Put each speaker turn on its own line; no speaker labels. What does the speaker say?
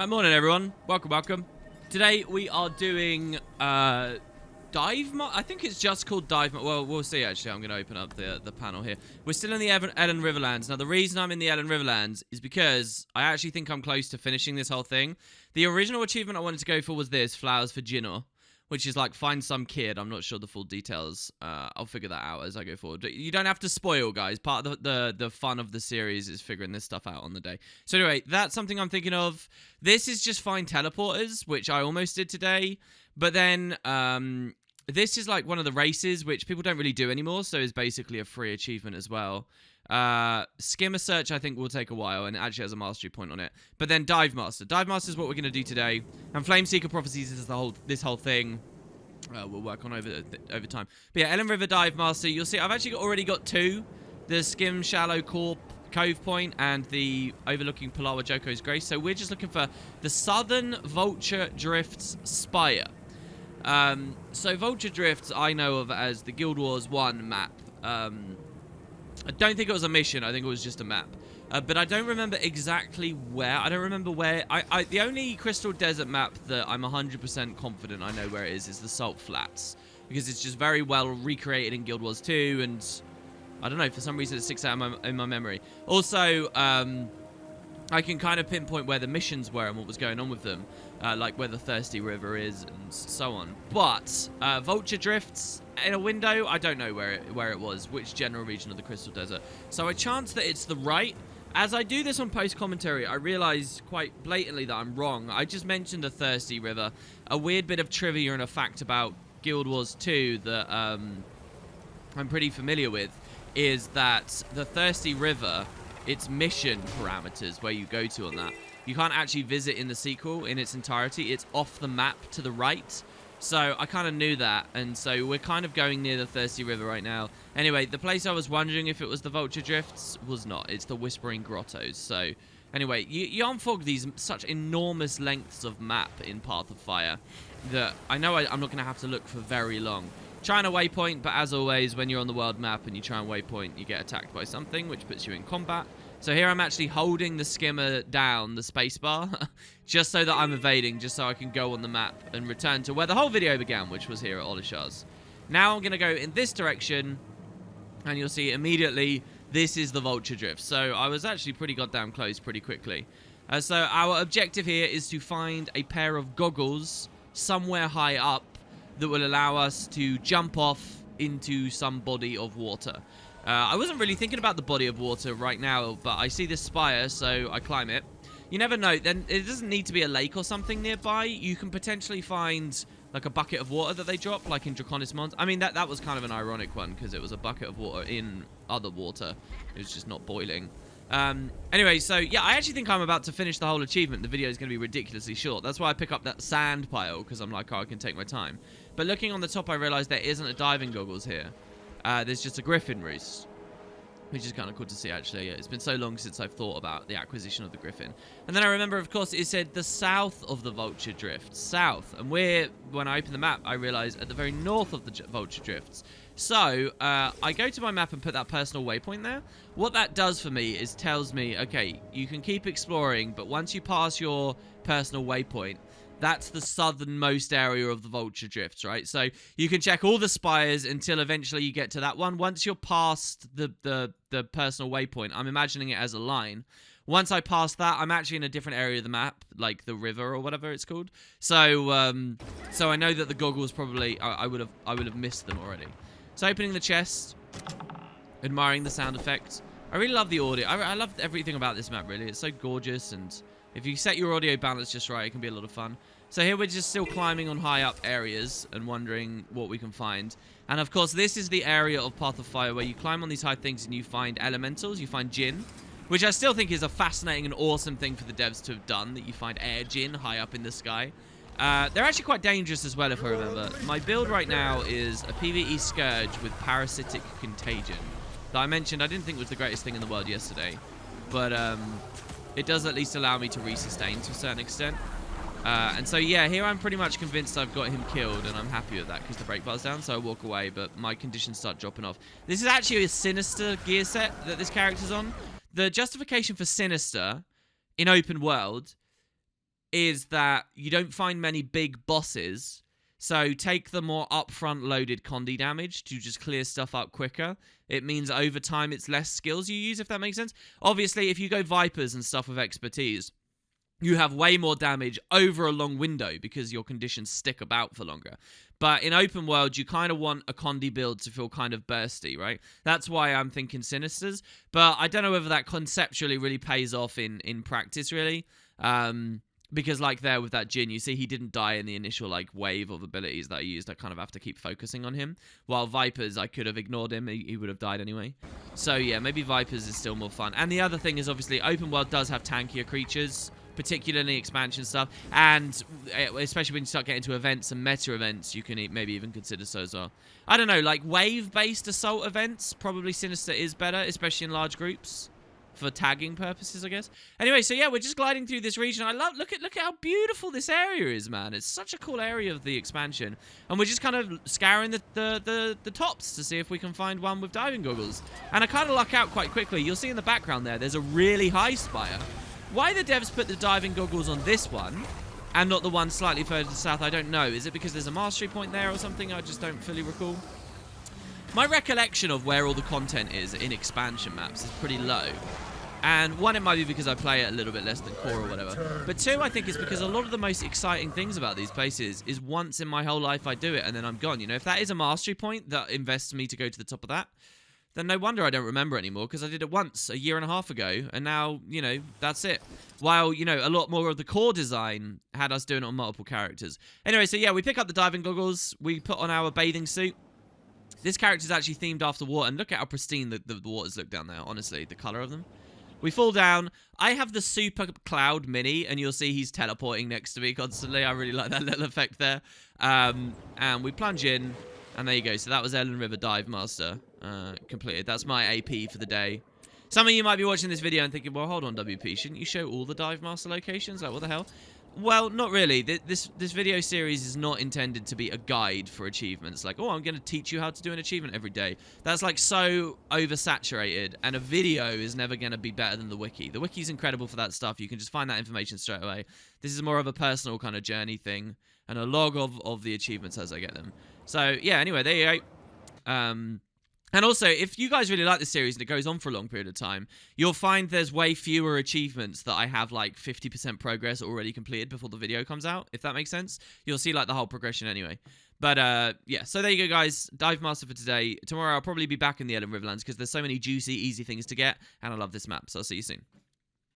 Morning everyone, welcome. Today we are doing dive mod. I think it's just called dive mod. Well, we'll see actually. I'm going to open up the panel here. We're still in the Elon Riverlands. Now the reason I'm in the Elon Riverlands is because I actually think I'm close to finishing this whole thing. The original achievement I wanted to go for was this, Flowers for Jinor, which is like find some kid. I'm not sure the full details. I'll figure that out as I go forward. You don't have to spoil, guys. Part of the fun of the series is figuring this stuff out on the day. So anyway, that's something I'm thinking of. This is just find teleporters, which I almost did today. But then this is like one of the races, which people don't really do anymore. So it's basically a free achievement as well. Skimmer search I think will take a while and it actually has a mastery point on it. But then dive master is what we're going to do today, and flame seeker prophecies is this whole thing we'll work on over time. But yeah, Elon River dive master, you'll see I've actually already got two, the skim shallow core cove point and the overlooking Palawa Joko's Grace. So we're just looking for the southern Vulture Drifts Spire. So Vulture Drifts I know of as the Guild Wars 1 map. I don't think it was a mission. I think it was just a map. But I don't remember exactly where. I don't remember where. The only Crystal Desert map that I'm 100% confident I know where it is the Salt Flats. Because it's just very well recreated in Guild Wars 2. And I don't know, for some reason it sticks out in my memory. Also, I can kind of pinpoint where the missions were and what was going on with them. Like where the Thirsty River is and so on. But Vulture Drifts in a window, I don't know where it was, which general region of the Crystal Desert. So I chance that it's the right. As I do this on post-commentary, I realize quite blatantly that I'm wrong. I just mentioned the Thirsty River. A weird bit of trivia and a fact about Guild Wars 2 that I'm pretty familiar with is that the Thirsty River, its mission parameters where you go to on that, you can't actually visit in the sequel in its entirety. It's off the map to the right. So I kind of knew that. And so we're kind of going near the Thirsty River right now. Anyway, the place I was wondering if it was the Vulture Drifts was not. It's the Whispering Grottos. So anyway, you unfog these such enormous lengths of map in Path of Fire that I know I'm not going to have to look for very long. Trying a waypoint, but as always, when you're on the world map and you try and waypoint, you get attacked by something, which puts you in combat. So here I'm actually holding the skimmer down, the spacebar, just so that I'm evading, just so I can go on the map and return to where the whole video began, which was here at Olishar's. Now I'm going to go in this direction, and you'll see immediately this is the Vulture Drift. So I was actually pretty goddamn close pretty quickly. So our objective here is to find a pair of goggles somewhere high up that will allow us to jump off into some body of water. I wasn't really thinking about the body of water right now, but I see this spire, so I climb it. You never know, then it doesn't need to be a lake or something nearby. You can potentially find like a bucket of water that they drop, like in Draconis Mons. I mean, that was kind of an ironic one, because it was a bucket of water in other water. It was just not boiling. Anyway, so yeah, I actually think I'm about to finish the whole achievement. The video is going to be ridiculously short. That's why I pick up that sand pile, because I'm like, oh, I can take my time. But looking on the top, I realized there isn't a diving goggles here. There's just a griffin roost, which is kind of cool to see, actually. It's been so long since I've thought about the acquisition of the griffin. And then I remember, of course, it said the south of the Vulture Drift. South. And when I open the map, I realize at the very north of the Vulture Drifts. So, I go to my map and put that personal waypoint there. What that does for me is tells me, okay, you can keep exploring, but once you pass your personal waypoint, that's the southernmost area of the Vulture Drifts, right? So you can check all the spires until eventually you get to that one. Once you're past the personal waypoint, I'm imagining it as a line. Once I pass that, I'm actually in a different area of the map, like the river or whatever it's called. So so I know that the goggles probably I would have missed them already. So opening the chest, admiring the sound effects. I really love the audio. I love everything about this map, really. It's so gorgeous, and if you set your audio balance just right, it can be a lot of fun. So here we're just still climbing on high up areas and wondering what we can find. And of course, this is the area of Path of Fire where you climb on these high things and you find elementals, you find Jinn, which I still think is a fascinating and awesome thing for the devs to have done, that you find air Jinn high up in the sky. They're actually quite dangerous as well, if I remember. My build right now is a PvE Scourge with Parasitic Contagion, that I mentioned I didn't think was the greatest thing in the world yesterday. But it does at least allow me to resustain to a certain extent. And so, yeah, here I'm pretty much convinced I've got him killed, and I'm happy with that because the brake bar's down, so I walk away, but my conditions start dropping off. This is actually a Sinister gear set that this character's on. The justification for Sinister in open world is that you don't find many big bosses. So take the more upfront loaded condi damage to just clear stuff up quicker. It means over time it's less skills you use, if that makes sense. Obviously, if you go Vipers and stuff with expertise, you have way more damage over a long window because your conditions stick about for longer. But in open world, you kind of want a condi build to feel kind of bursty, right? That's why I'm thinking Sinisters. But I don't know whether that conceptually really pays off in practice, really. Because like there with that Jin, you see he didn't die in the initial like wave of abilities that I used. I kind of have to keep focusing on him. While Vipers, I could have ignored him. He would have died anyway. So yeah, maybe Vipers is still more fun. And the other thing is obviously open world does have tankier creatures, particularly expansion stuff. And especially when you start getting to events and meta events, you can maybe even consider so as well. I don't know, like wave-based assault events, probably Sinister is better, especially in large groups. For tagging purposes, I guess. Anyway, so yeah, we're just gliding through this region. Look at how beautiful this area is, man. It's such a cool area of the expansion. And we're just kind of scouring the tops to see if we can find one with diving goggles. And I kind of luck out quite quickly. You'll see in the background there's a really high spire. Why the devs put the diving goggles on this one and not the one slightly further to the south, I don't know. Is it because there's a mastery point there or something? I just don't fully recall. My recollection of where all the content is in expansion maps is pretty low. And one, it might be because I play it a little bit less than core or whatever. But two, I think it's because a lot of the most exciting things about these places is once in my whole life I do it and then I'm gone. You know, if that is a mastery point that invests me to go to the top of that, then no wonder I don't remember anymore because I did it once a year and a half ago. And now, you know, that's it. While, you know, a lot more of the core design had us doing it on multiple characters. Anyway, so yeah, we pick up the diving goggles. We put on our bathing suit. This character's actually themed after water. And look at how pristine the waters look down there, honestly, the color of them. We fall down. I have the Super Cloud Mini, and you'll see he's teleporting next to me constantly. I really like that little effect there. And we plunge in, and there you go. So that was Elon River Dive Master completed. That's my AP for the day. Some of you might be watching this video and thinking, well, hold on, WP. Shouldn't you show all the Dive Master locations? Like, what the hell? Well, not really. This video series is not intended to be a guide for achievements. Like, oh, I'm going to teach you how to do an achievement every day. That's like so oversaturated, and a video is never going to be better than the wiki. The wiki's incredible for that stuff. You can just find that information straight away. This is more of a personal kind of journey thing, and a log of the achievements as I get them. So, yeah, anyway, there you go. And also, if you guys really like this series and it goes on for a long period of time, you'll find there's way fewer achievements that I have like 50% progress already completed before the video comes out, if that makes sense. You'll see like the whole progression anyway. But yeah, so there you go, guys. Dive Master for today. Tomorrow I'll probably be back in the Elon Riverlands because there's so many juicy, easy things to get, and I love this map, so I'll see you soon.